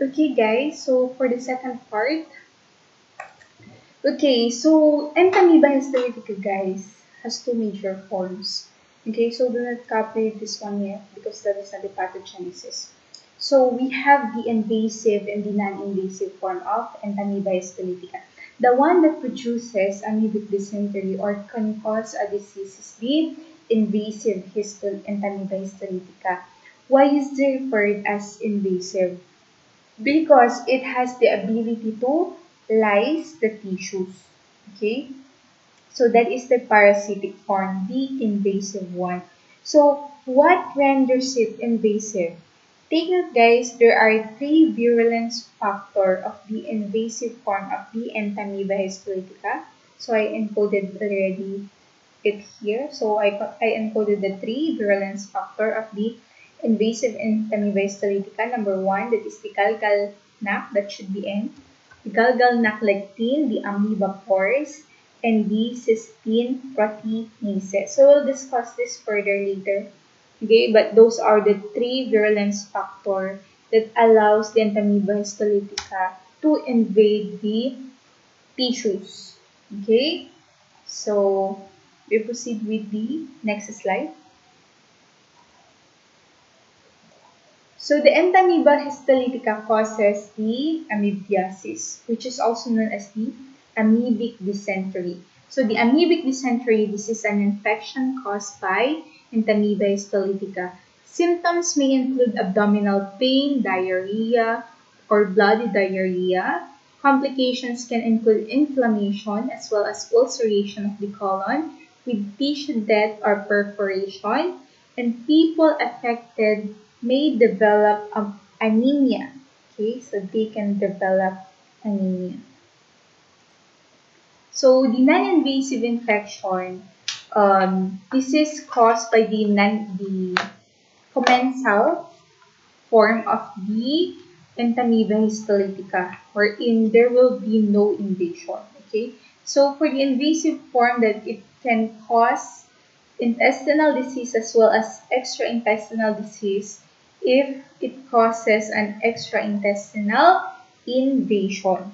Okay, guys, so for the second part, okay, so Entamoeba histolytica, guys, has two major forms. Okay, so do not copy this one yet because that is not the pathogenesis. So we have the invasive and the non-invasive form of Entamoeba histolytica. The one that produces amoebic dysentery or can cause a disease is the invasive Entamoeba histolytica. Why is it referred as invasive? Because it has the ability to lyse the tissues. Okay, so that is the parasitic form, the invasive one. So what renders it invasive? Take note, guys, there are three virulence factor of the invasive form of the Entamoeba histolytica. So I encoded already it here. So I encoded the three virulence factor of the invasive Entamoeba histolytica. Number one, that is the galgalnac, that should be N. The galgalnac lectin, the amoeba pores, and the cysteine proteinases. So we'll discuss this further later. Okay, but those are the three virulence factor that allows the Entamoeba histolytica to invade the tissues. Okay, so we proceed with the next slide. So the Entamoeba histolytica causes the amoebiasis, which is also known as the amoebic dysentery. So the amoebic dysentery, this is an infection caused by Entamoeba histolytica. Symptoms may include abdominal pain, diarrhea, or bloody diarrhea. Complications can include inflammation as well as ulceration of the colon with tissue death or perforation, and people affected may develop anemia. Okay, so they can develop anemia. So the non-invasive infection, this is caused by the commensal form of the Entamoeba histolytica, wherein there will be no invasion. Okay, so for the invasive form, that it can cause intestinal disease as well as extraintestinal disease if it causes an extraintestinal invasion.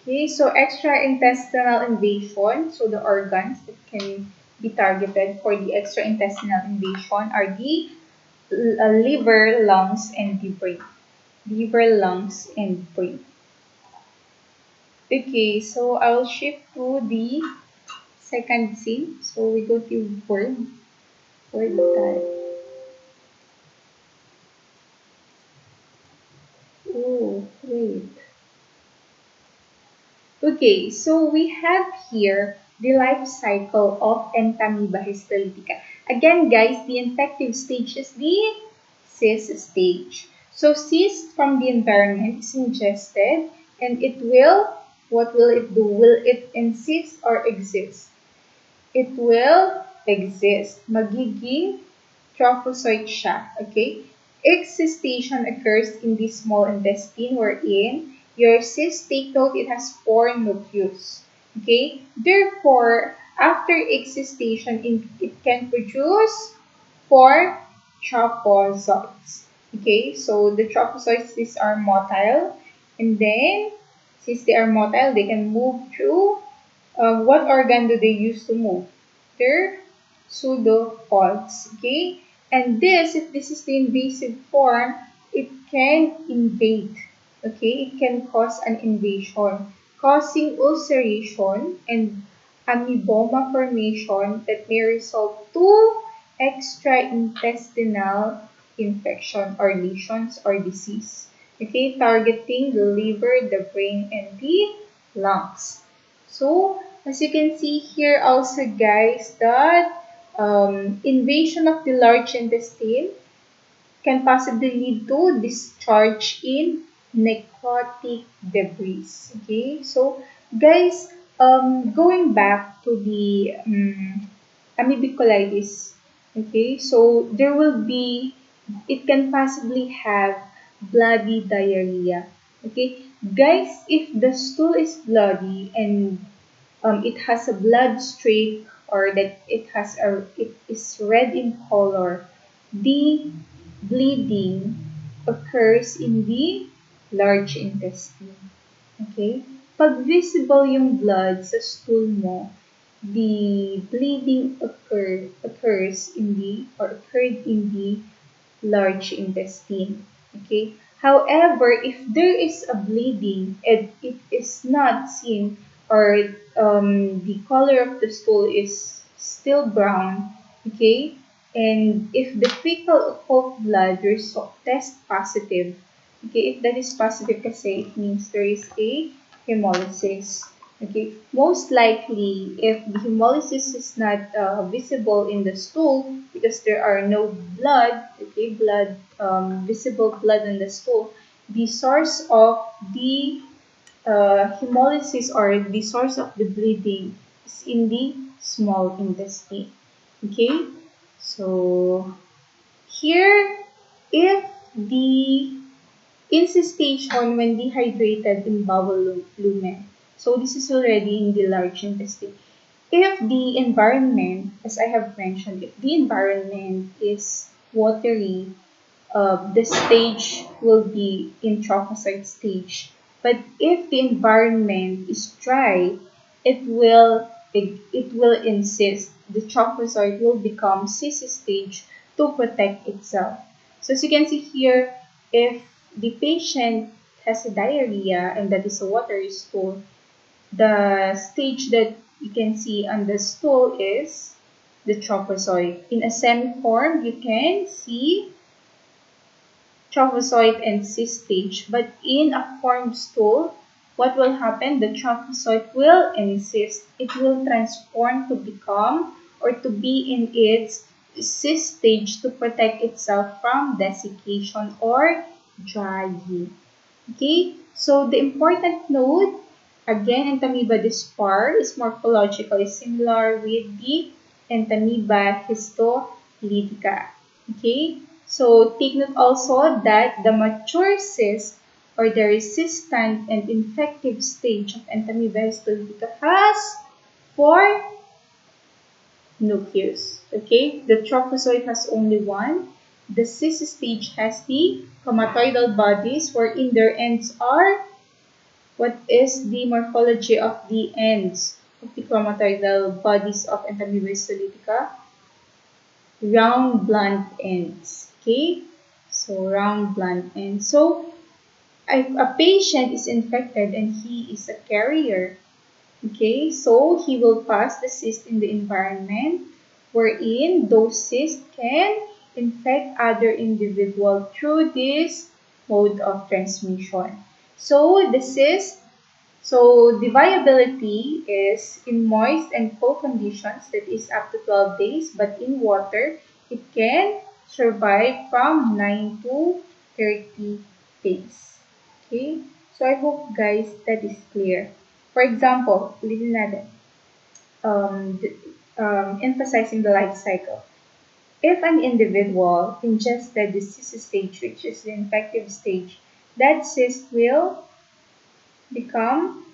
Okay, so extraintestinal invasion, so the organs that can be targeted for the extraintestinal invasion are the liver, lungs, and the brain. Liver, lungs, and brain. Okay, so I'll shift to the second scene. So we go to word type. Oh, wait. Okay, so we have here the life cycle of Entamoeba histolytica. Again, guys, the infective stage is the cyst stage. So cyst from the environment is ingested, and it will, what will it do? Will it insist or exist? It will exist. Magiging trophozoite siya. Okay? Excistation occurs in the small intestine wherein your cyst, take note, it has four nucleus. Okay? Therefore, after excistation, it can produce four trophozoites. Okay? So the trophozoites, these are motile. And then, since they are motile, they can move through what organ do they use to move? Their pseudopods, okay? And this, if this is the invasive form, it can invade, okay? It can cause an invasion, causing ulceration and amoeboma formation that may result to extraintestinal infection or lesions or disease, okay? Targeting the liver, the brain, and the lungs. So, as you can see here also, guys, that invasion of the large intestine can possibly lead to discharge in necrotic debris. Okay, so guys, going back to the amoebic colitis, okay, so there will be, it can possibly have bloody diarrhea. Okay, guys, if the stool is bloody and it has a blood streak or that it is red in color, the bleeding occurs in the large intestine. Okay? Pag visible yung blood sa stool mo, the bleeding occurs in the or occurred in the large intestine. Okay. However, if there is a bleeding and it is not seen or the color of the stool is still brown, okay, and if the fecal occult blood test positive, okay, if that is positive kasi it means there is a hemolysis. Okay, most likely, if the hemolysis is not visible in the stool because there are no blood, okay, visible blood in the stool, the source of the hemolysis or the source of the bleeding is in the small intestine. Okay, so here, if the incestation when dehydrated in bowel lumen. So this is already in the large intestine. If the environment, as I have mentioned, if the environment is watery, the stage will be in trophocyte stage. But if the environment is dry, it will insist. The trophocyte will become cyst stage to protect itself. So as you can see here, if the patient has a diarrhea and that is a watery stool, the stage that you can see on the stool is the trophozoite. In a semi-form, you can see trophozoite and cyst stage. But in a formed stool, what will happen? The trophozoite will insist. It will transform to become or to be in its cyst stage to protect itself from desiccation or drying. Okay, so the important note, again, Entamoeba dispar is morphologically similar with the Entamoeba histolytica. Okay, so take note also that the mature cyst or the resistant and infective stage of Entamoeba histolytica has four nucleus. Okay, the trophozoite has only one. The cyst stage has the chromatoidal bodies wherein their ends are. What is the morphology of the ends of the chromatoidal bodies of Entamoeba histolytica? Round blunt ends. Okay, so round blunt ends. So a patient is infected and he is a carrier. Okay, so he will pass the cyst in the environment wherein those cysts can infect other individual through this mode of transmission. So the viability is in moist and cold conditions that is up to 12 days, but in water it can survive from 9 to 30 days. Okay, so I hope guys that is clear. For example, ulitin natin, emphasizing the life cycle. If an individual ingested the cyst stage, which is the infective stage, that cyst will become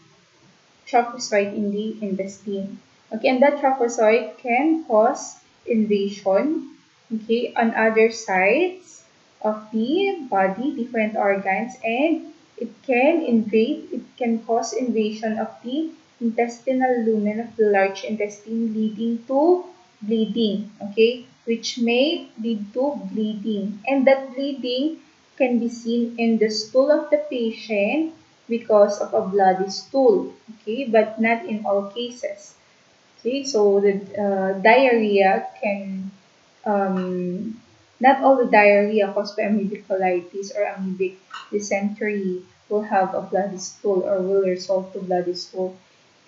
trophozoite in the intestine. Okay, and that trophozoite can cause invasion, okay, on other sides of the body, different organs, and it can cause invasion of the intestinal lumen of the large intestine, leading to bleeding, okay, which may lead to bleeding. And that bleeding can be seen in the stool of the patient because of a bloody stool, okay, but not in all cases. Okay, so the diarrhea can, um, not all the diarrhea caused by amoebic colitis or amoebic dysentery will have a bloody stool or will result to bloody stool.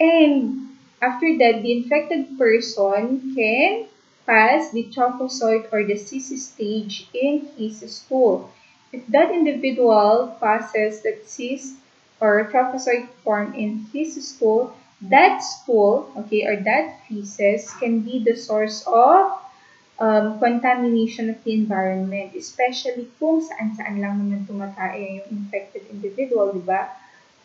And after that, the infected person can pass the trophozoite or the cyst stage in his stool. If that individual passes that cyst or trophozoite form in his stool, that stool, okay, or that feces can be the source of contamination of the environment, especially kung saan-saan lang naman tumataya yung infected individual, di ba?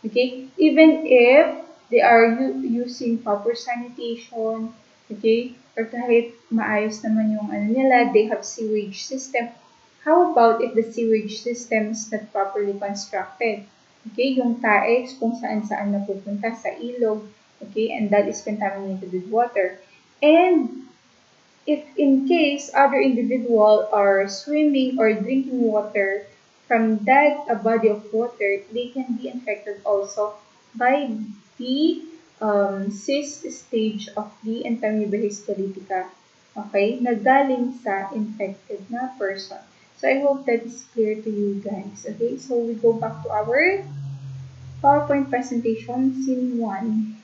Okay, even if they are using proper sanitation, okay, or kahit maayos naman yung ano nila, they have sewage system. How about if the sewage system is not properly constructed? Okay, yung tae kung saan-saan napupunta sa ilog, okay, and that is contaminated with water. And if in case other individual are swimming or drinking water from that body of water, they can be infected also by the cyst stage of the Entamoeba histolytica. Okay, na galing sa infected na person. So I hope that is clear to you guys. Okay, so we go back to our PowerPoint presentation, scene 1.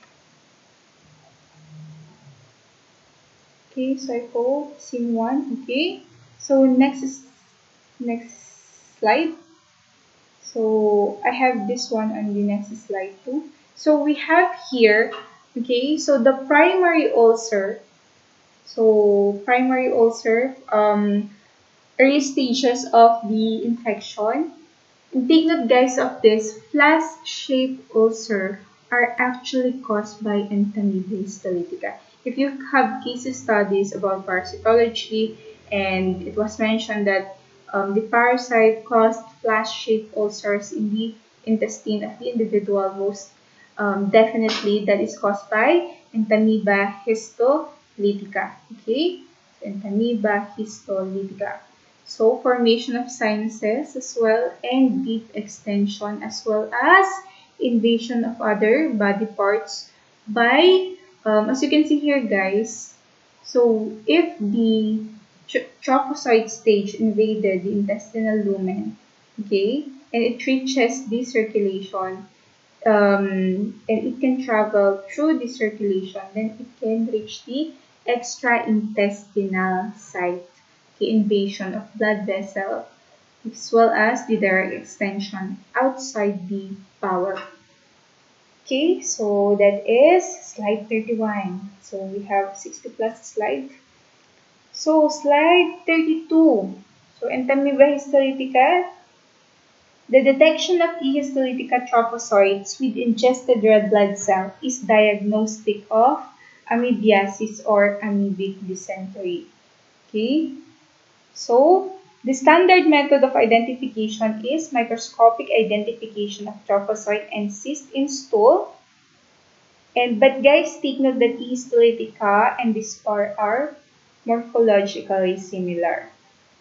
Okay, so I hope scene 1. Okay, so next slide. So I have this one on the next slide too. So we have here, okay, so the primary ulcer. So primary ulcer, early stages of the infection. And take note guys of this, flask-shaped ulcer are actually caused by Entamoeba histolytica. If you have case studies about parasitology and it was mentioned that the parasite caused flask-shaped ulcers in the intestine of the individual, most definitely that is caused by Entamoeba histolytica. Okay, Entamoeba histolytica. So, formation of sinuses as well and deep extension as well as invasion of other body parts by, as you can see here guys, so if the trophozoite stage invaded the intestinal lumen, okay, and it reaches the circulation, and it can travel through the circulation, then it can reach the extraintestinal site, the invasion of blood vessel, as well as the direct extension outside the bowel. Okay, so that is slide 31. So we have 60 plus slide. So slide 32. So Entamoeba histolytica, the detection of E. histolytica trophozoites with ingested red blood cell is diagnostic of amoebiasis or amoebic dysentery. Okay, so the standard method of identification is microscopic identification of trophozoite and cyst in stool. But guys, take note that E. histolytica and this spore are morphologically similar.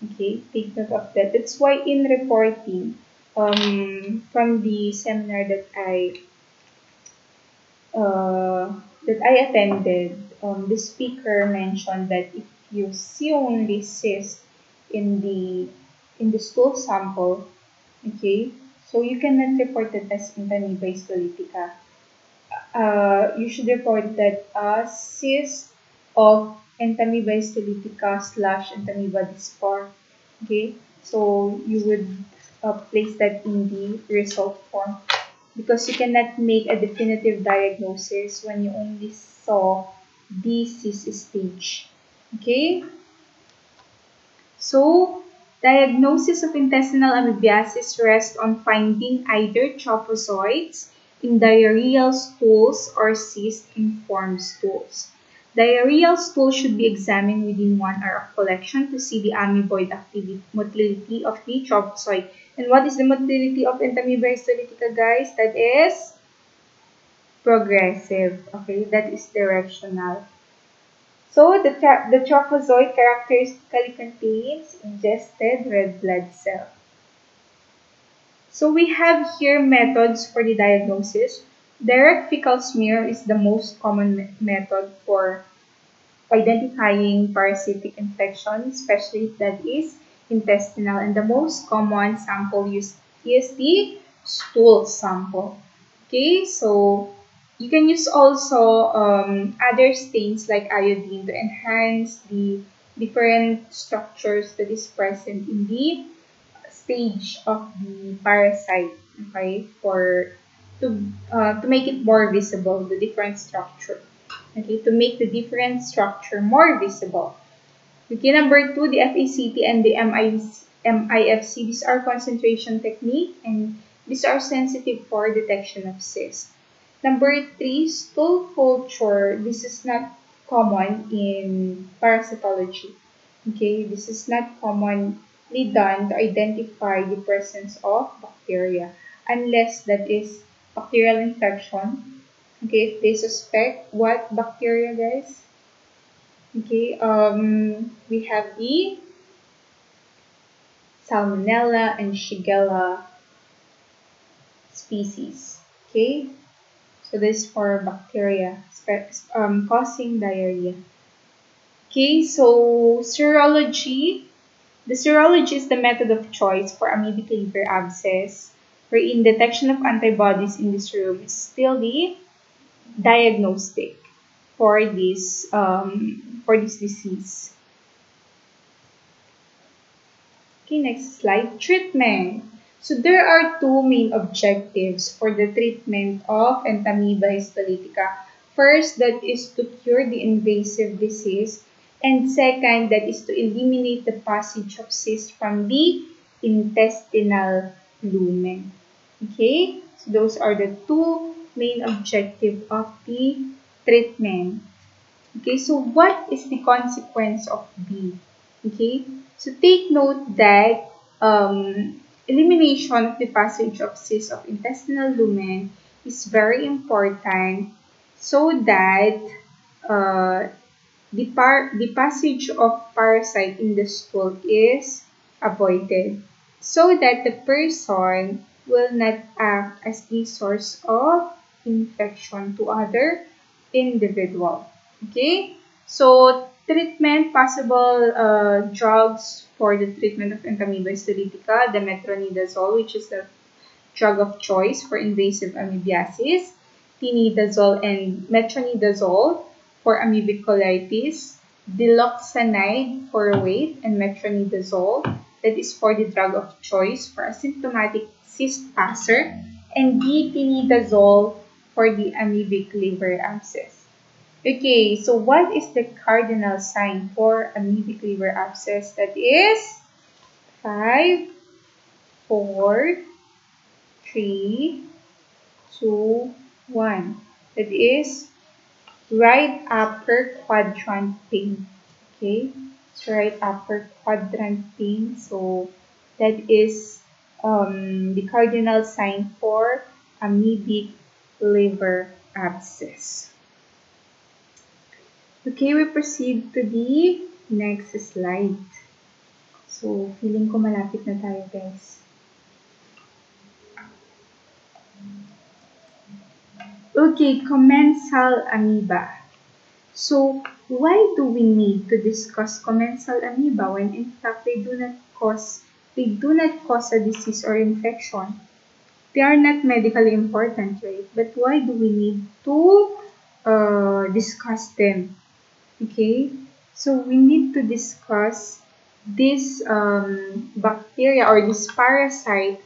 Okay, take note of that. That's why in reporting, from the seminar uh, that I attended, the speaker mentioned that if you see only cyst in the stool sample, okay, so you cannot report it as Entamoeba histolytica. You should report that as cyst of Entamoeba histolytica slash Entamoeba dispar. Okay, so you would place that in the result form because you cannot make a definitive diagnosis when you only saw the cyst stage. Okay, so diagnosis of intestinal amoebiasis rests on finding either trophozoites in diarrheal stools or cyst-informed stools. Diarrheal stools should be examined within 1 hour of collection to see the amoeboid motility of the trophozoite. And what is the motility of Entamoeba histolytica, guys? That is progressive. Okay, that is directional. So the trophozoite characteristically contains ingested red blood cell. So we have here methods for the diagnosis. Direct fecal smear is the most common method for identifying parasitic infection, especially if that is intestinal. And the most common sample used is the stool sample. Okay, so you can use also other stains like iodine to enhance the different structures that is present in the stage of the parasite. Okay, to make it more visible, the different structure. Okay, to make the different structure more visible. Okay, number 2, the FACT and the MIFC. These are concentration technique and these are sensitive for detection of cyst. Number 3, stool culture. This is not common in parasitology. Okay, this is not common specifically done to identify the presence of bacteria, unless that is bacterial infection. Okay, if they suspect what bacteria, guys? Okay, we have the Salmonella and Shigella species. Okay, so this is for bacteria causing diarrhea. Okay, so serology. The serology is the method of choice for amoebic liver abscess, wherein detection of antibodies in the serum is still the diagnostic for this disease. Okay, next slide. Treatment. So there are two main objectives for the treatment of Entamoeba histolytica. First, that is to cure the invasive disease. And second, that is to eliminate the passage of cysts from the intestinal lumen. Okay, so those are the two main objectives of the treatment. Okay, so what is the consequence of B? Okay, so take note that elimination of the passage of cysts of intestinal lumen is very important so that uh, the passage of parasite in the stool is avoided so that the person will not act as the source of infection to other individual. Okay, so treatment, possible drugs for the treatment of Entamoeba histolytica, the metronidazole, which is the drug of choice for invasive amoebiasis, tinidazole and metronidazole for amoebic colitis, diloxanide for weight, and metronidazole, that is for the drug of choice for asymptomatic cyst passer, and tinidazole for the amoebic liver abscess. Okay, so what is the cardinal sign for amoebic liver abscess? That is 5, 4, 3, 2, 1. That is right upper quadrant pain. Okay, so right upper quadrant pain. So that is the cardinal sign for amoebic liver abscess. Okay, we proceed to the next slide. So, feeling ko malapit na tayo, guys. Okay, commensal amoeba. So, why do we need to discuss commensal amoeba when in fact they do not cause a disease or infection? They are not medically important, right? But why do we need to discuss them? Okay, so we need to discuss this bacteria or this parasite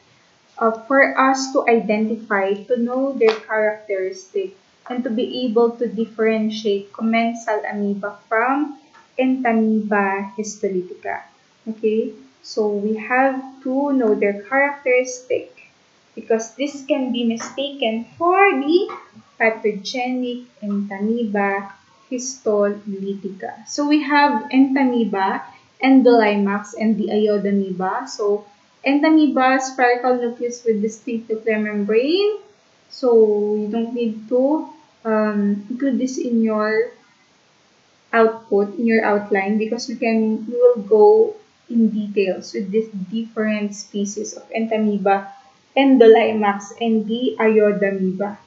for us to identify, to know their characteristic, and to be able to differentiate commensal amoeba from Entamoeba histolytica. Okay, so we have to know their characteristic because this can be mistaken for the pathogenic Entamoeba histolytica. So we have Entamoeba, Endolimax, and the Iodamoeba. So Entamoeba, spherical nucleus with distinct nuclear membrane. So you don't need to include this in your output, in your outline, because we will go in details with these different species of Entamoeba, Endolimax, and the Iodamoeba.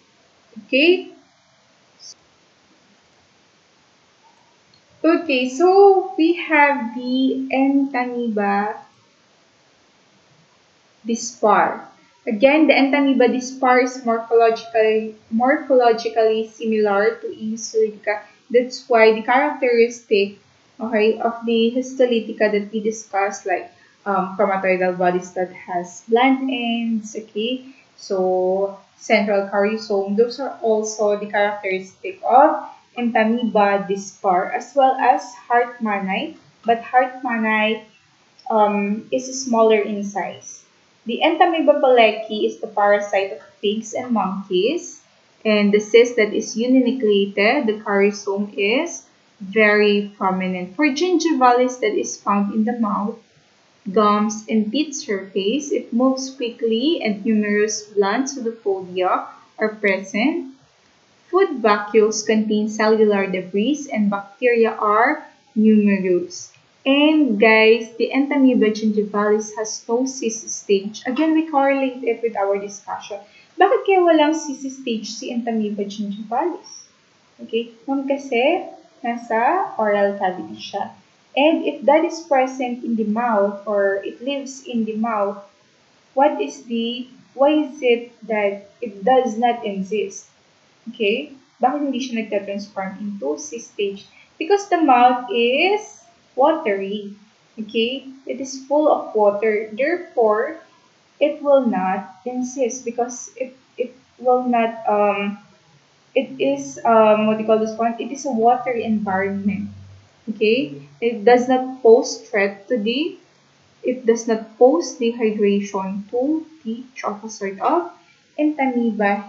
Okay? Okay, so we have the Entamoeba dispar. Again, the Entamoeba dispar is morphologically similar to Histolytica. That's why the characteristic, okay, of the Histolytica that we discussed, like chromatoidal bodies that has blunt ends, okay, so central caryosome, those are also the characteristic of Entamoeba dispar, as well as Hartmannite, but Hartmannite is smaller in size. The Entamoeba pelechi is the parasite of pigs and monkeys, and the cyst that is uninucleated, the caryosome, is very prominent. For gingivalis that is found in the mouth, gums, and teeth surface. It moves quickly and numerous blunt pseudopodia are present. Food vacuoles contain cellular debris and bacteria are numerous. And guys, the entamoeba gingivalis has no cyst stage. Again, we correlate it with our discussion. Bakit kaya walang cyst stage si entamoeba gingivalis? Okay, kasi nasa oral cavity siya. And if that is present in the mouth or it lives in the mouth, why is it that it does not exist? Okay? Bakit hindi siya nagta-transform into cyst stage? Because the mouth is watery. Okay? It is full of water. Therefore, it will not insist because it will not it is what do you call this one? It is a watery environment. Okay? It does not pose threat to the it does not pose dehydration to the trophozoite of Entamoeba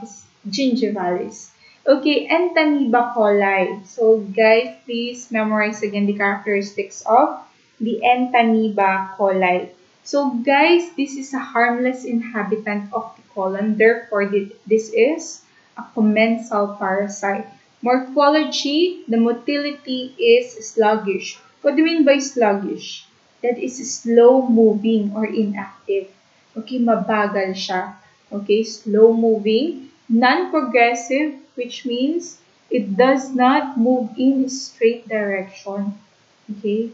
gingivalis. Okay, Entamoeba coli. So guys, please memorize again the characteristics of the Entamoeba coli. So guys, this is a harmless inhabitant of the colon. Therefore, this is a commensal parasite. Morphology, the motility is sluggish. What do you mean by sluggish? That is slow moving or inactive. Okay, mabagal siya. Okay, slow moving, non-progressive, which means it does not move in a straight direction. Okay,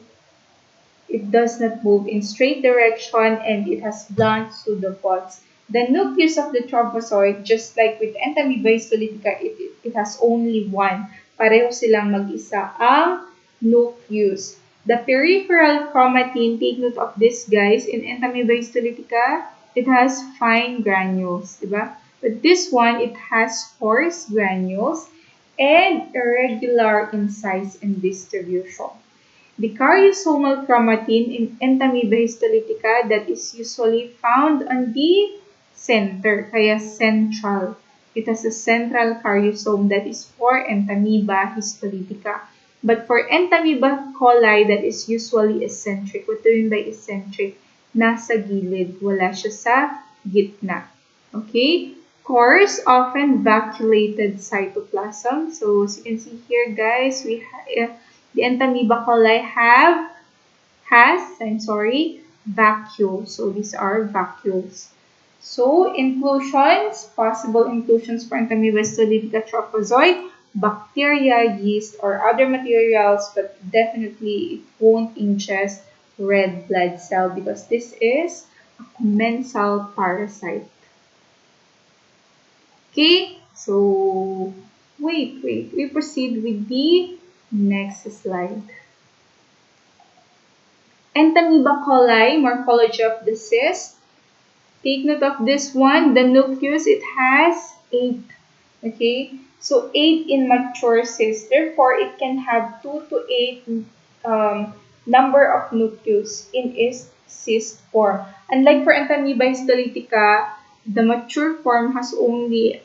it does not move in straight direction and it has blunt pseudopods. The nucleus of the trophozoite, just like with Entamoeba histolytica, it has only one. Pareho silang mag-isa ang nucleus. The peripheral chromatin, take note of this guys, in Entamoeba histolytica, it has fine granules, diba? But this one, it has coarse granules and irregular in size and distribution. The cariosomal chromatin in Entamoeba histolytica that is usually found on the center, kaya central. It has a central caryosome that is for Entamoeba histolytica. But for Entamoeba coli, that is usually eccentric. What do you mean by eccentric? Nasa gilid, wala siya sa gitna. Okay? Coarse, often vacuolated cytoplasm. So, as you can see here, guys, the Entamoeba coli has vacuoles. So, these are vacuoles. So, inclusions, possible inclusions for Entamoeba histolytica trophozoite, bacteria, yeast, or other materials, but definitely it won't ingest red blood cell because this is a commensal parasite. Okay, so wait, we proceed with the next slide. Entamoeba coli, morphology of the cyst. Take note of this one. The nucleus, it has 8. Okay? So, 8 in mature cyst. Therefore, it can have 2 to 8 number of nucleus in its cyst form. Unlike for Entamoeba histolytica, the mature form has only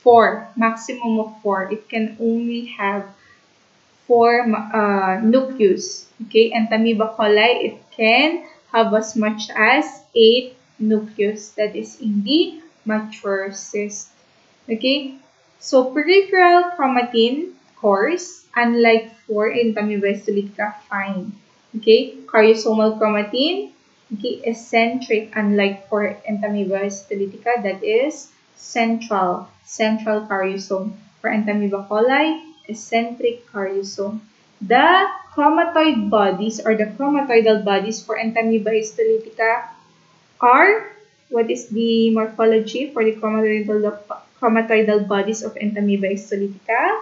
4, maximum of 4. It can only have 4 nucleus. Okay? Entamoeba coli, it can have as much as 8 nucleus that is in the mature cyst. Okay, so peripheral chromatin, coarse, unlike for Entamoeba histolytica, fine. Okay, cariosomal chromatin, okay, eccentric, unlike for Entamoeba histolytica, that is central caryosome. For Entamoeba coli, eccentric caryosome. The chromatoid bodies or the chromatoidal bodies for Entamoeba histolytica are, what is the morphology for the chromatoidal bodies of Entamoeba histolytica?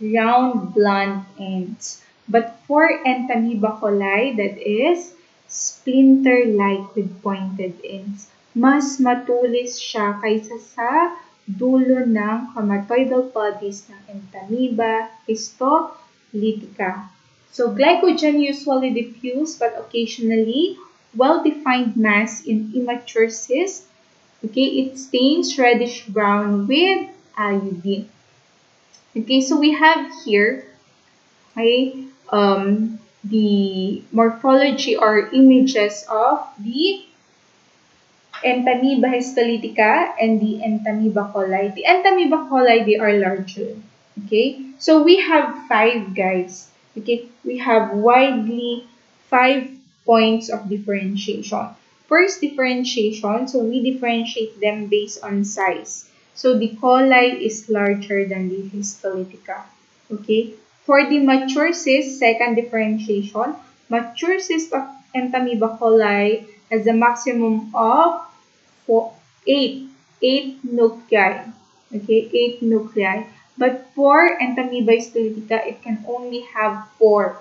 Round, blunt ends. But for Entamoeba coli, that is splinter-like with pointed ends. Mas matulis siya kaysa sa dulo ng chromatoidal bodies ng Entamoeba histolytica. So, glycogen usually diffuse but occasionally well-defined mass in immature cyst. Okay, it stains reddish-brown with iodine. Okay, so we have here, okay, the morphology or images of the Entamoeba histolytica and the Entamoeba coli. The Entamoeba coli, they are larger. Okay, so we have five, guys. Okay, we have widely 5 points of differentiation. First differentiation, so we differentiate them based on size. So the coli is larger than the histolytica. Okay, for the mature cyst, second differentiation, mature cyst of Entamoeba coli has a maximum of four, eight, eight nuclei. Okay, eight nuclei. But for Entamoeba histolytica, it can only have four.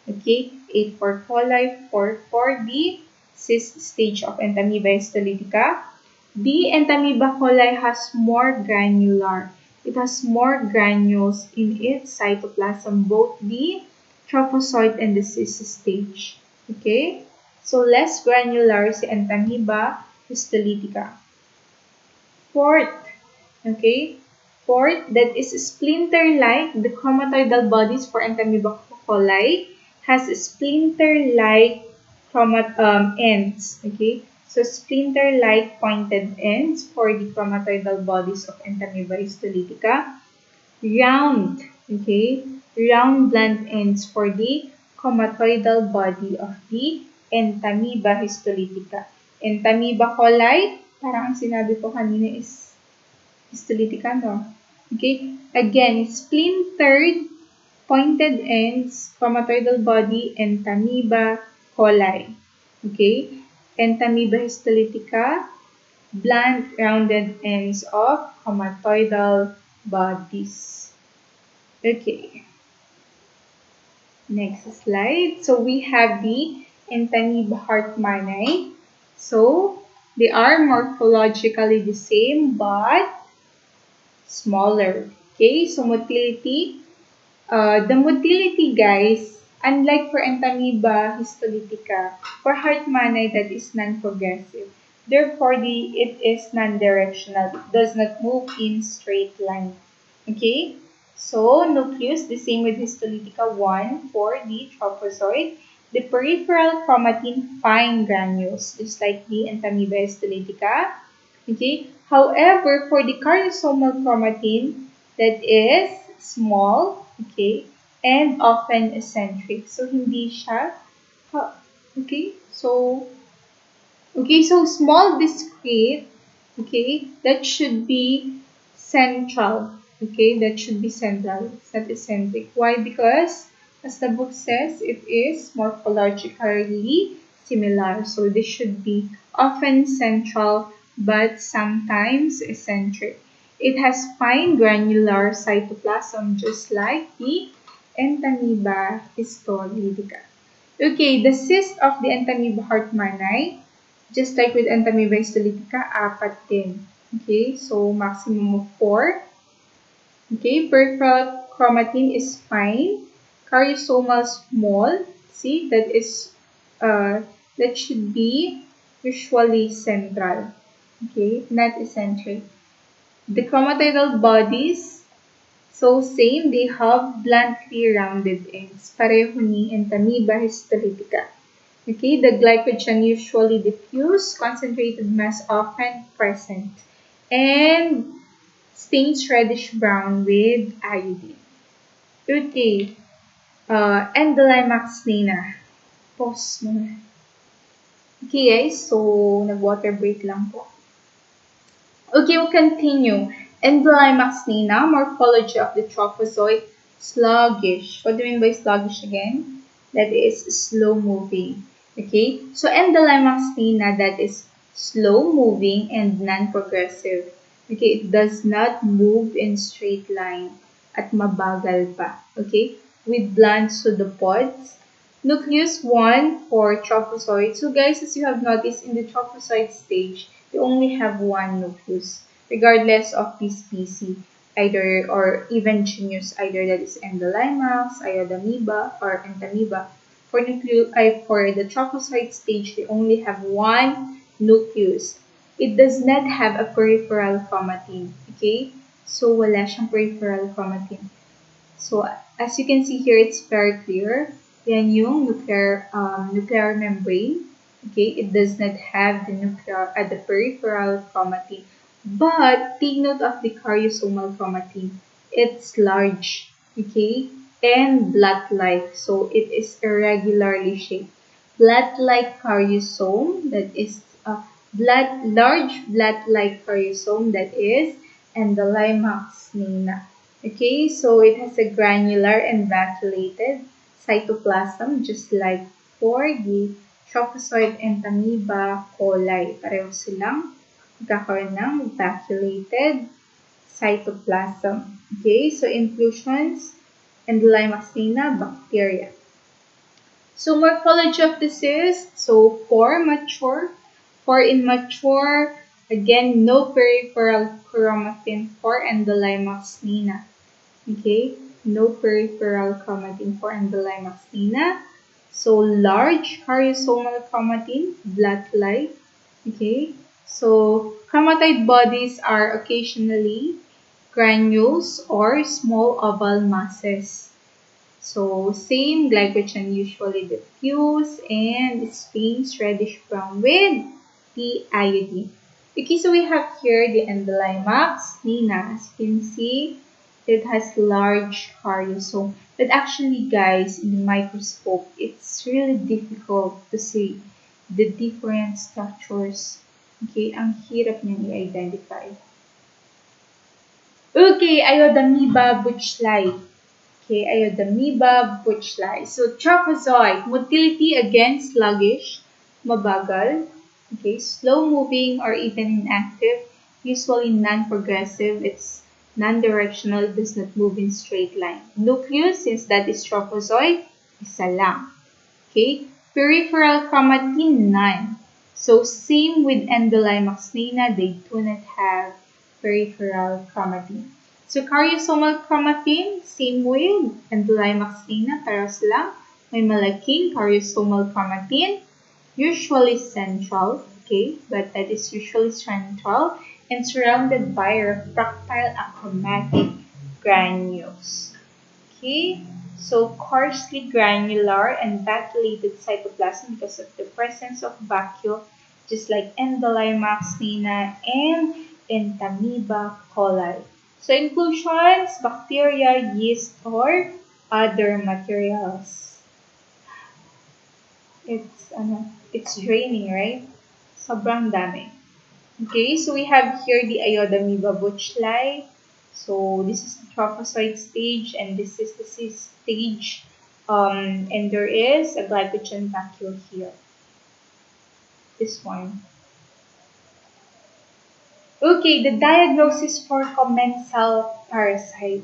Okay, eight for coli, four for the cyst stage of Entamoeba histolytica. The Entamoeba coli has more granular. It has more granules in its cytoplasm, both the trophozoite and the cyst stage. Okay, so less granular si Entamoeba histolytica. Fourth, okay, fourth, that is splinter-like. The chromatoidal bodies for Entamoeba coli has splinter-like ends. Okay, so splinter-like pointed ends for the chromatoidal bodies of Entamoeba histolytica. Round, okay, round blunt ends for the chromatoidal body of the Entamoeba histolytica. Entamoeba coli, parang ang sinabi ko kanina is histolytica, no? Okay, again, splintered, pointed ends, chromatoidal body, Entamoeba coli. Okay, Entamoeba histolytica, blunt, rounded ends of chromatoidal bodies. Okay, next slide. So we have the Entamoeba hartmanni. So they are morphologically the same but smaller. Okay, so motility. The motility, guys, unlike for Entamoeba histolytica, for hartmanni, that is non-progressive. Therefore, it is non-directional. It does not move in straight line. Okay, so nucleus, the same with histolytica 1 for the trophozoite. The peripheral chromatin, fine granules, just like the Entamoeba histolytica. Okay, however, for the caryosomal chromatin, that is small, okay, and often eccentric. So, hindi siya, okay, so small, discrete, okay, that should be central, okay, that should be central, it's not eccentric. Why? Because, as the book says, it is morphologically similar. So, this should be often central, but sometimes eccentric. It has fine granular cytoplasm, just like the Entamoeba histolytica. Okay, the cyst of the Entamoeba hartmanni, just like with Entamoeba histolytica, apat din. Okay, so maximum of 4. Okay, peripheral chromatin is fine. Caryosomal small. See, that should be usually central. Okay, not eccentric. The chromatoidal bodies, so same, they have bluntly rounded ends. Pareho ni Entamoeba histolytica. Okay, the glycogen usually diffuse, concentrated mass often present, and stains reddish brown with iodine. Okay, Endolimax nina. Pause muna. Okay guys, so nag-water break lang po. Okay, we'll continue. Endolimax nina, morphology of the trophozoite, sluggish. What do you mean by sluggish again? That is slow moving. Okay, so Endolimax nina, that is slow moving and non-progressive. Okay, it does not move in straight line at mabagal pa. Okay, with blunt pseudopods. Nucleus 1 for trophozoite. So guys, as you have noticed, in the trophozoite stage, you only have one nucleus, regardless of the species, either or even genus, either that is Endolimax, Iodamoeba, or Entamoeba. For the trophozoite stage, they only have one nucleus. It does not have a peripheral chromatin. Okay? So, wala siyang peripheral chromatin. So, as you can see here, it's very clear. Yan yung nuclear membrane. Okay, it does not have the the peripheral chromatin. But take note of the cariosomal chromatin. It's large, okay, and blood-like. So it is irregularly shaped. Blood-like cariosome, that is large blood-like cariosome, that is Endolimax nina. Okay, so it has a granular and vacuolated cytoplasm just like for the trophozoite and amoeba coli. Pareho silang magkakaroon ng vacuolated cytoplasm. Okay, so inclusions and Endolimaxina bacteria. So morphology of this is, so for immature, again, no peripheral chromatin for Endolimaxina. Okay, no peripheral chromatin for Endolimaxina. So large cariosomal chromatin, blood-like. Okay, so chromatide bodies are occasionally granules or small oval masses. So same glycogen usually diffuse and stains reddish brown with the iodine. Okay, so we have here the Endolimax nina. As you can see, it has large cariosome. But actually, guys, in the microscope, it's really difficult to see the different structures. Okay, ang hirap niyang i-identify. Okay, Iodamoeba buchli. Okay, Iodamoeba buchli. So, trophozoite, motility again, sluggish, mabagal, okay, slow-moving or even inactive, usually non-progressive, it's non-directional, it does not move in straight line. Nucleus, since that is trophozoite, isa lang. Okay, peripheral chromatin, none. So, same with Endolimaxina, they do not have peripheral chromatin. So, cariosomal chromatin, same with Endolimaxina, pero sila may malaking cariosomal chromatin, usually central, okay, but that is usually central and surrounded by refractile achromatic granules. Okay, so coarsely granular and vacuolated cytoplasm because of the presence of vacuole, just like Endolimaxina and Entamoeba coli. So inclusions, bacteria, yeast, or other materials. It's draining, right? Sobrang dami. Okay, so we have here the Iodamoeba buchli. So this is the trophozoite stage and this is the cyst stage. And there is a glycogen vacuole here. This one. Okay, the diagnosis for commensal parasite.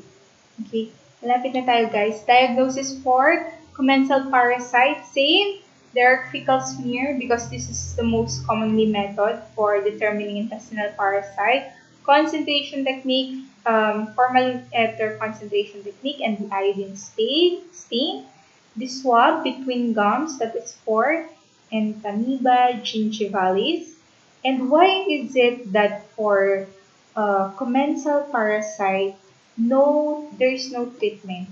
Okay, malapit na tayo guys. Diagnosis for commensal parasite. Same. Direct fecal smear because this is the most commonly method for determining intestinal parasite. Concentration technique, formalin ether concentration technique, and the iodine stain. The swab between gums, that is for Entamoeba gingivalis. And why is it that for commensal parasite, there is no treatment?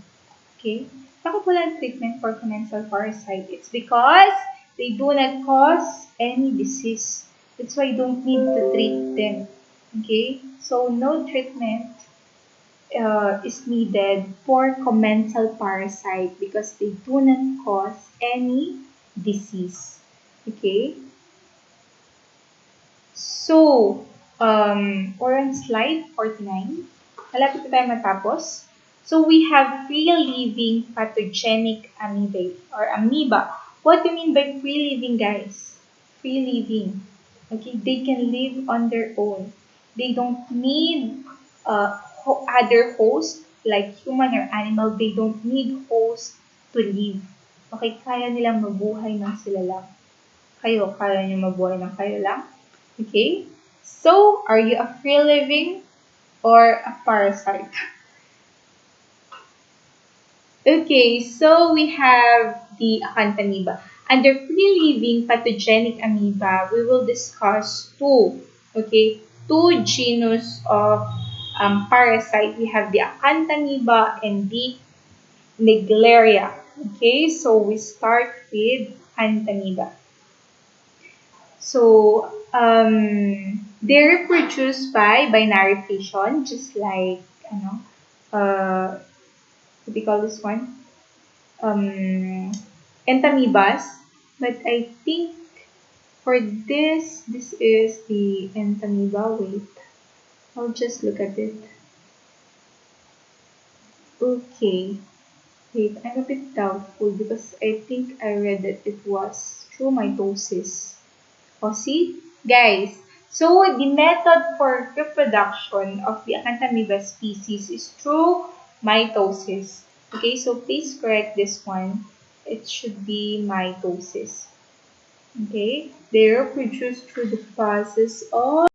Okay? Bakit walang treatment for commensal parasite? It's because they do not cause any disease. That's why you don't need to treat them. Okay? So, no treatment is needed for commensal parasite because they do not cause any disease. Okay? So, we're on slide 49. Malapit na tayo matapos. So, we have free-living pathogenic amoeba or amoeba. What do you mean by free-living, guys? Free-living. Okay, they can live on their own. They don't need other hosts like human or animal. They don't need hosts to live. Okay, kaya nilang mabuhay ng sila lang. Kayo, kaya niyo mabuhay ng kayo lang? Okay? So, are you a free living or a parasite? Okay, so we have the acanthamiba. Under free living pathogenic amoeba, we will discuss two genus of parasite. We have the acanthamiba and the Naegleria. Okay, so we start with amoeba. So they reproduce by binary fission, just like uh, what do you call this one? Entamoebas. But I think for this is the entamoeba. Wait, I'll just look at it. Okay. Wait, I'm a bit doubtful because I think I read that it was through mitosis. Oh, see? Guys, so the method for reproduction of the Acanthamoeba species is through mitosis. Okay, so please correct this one. It should be mitosis. Okay, they reproduce through the process of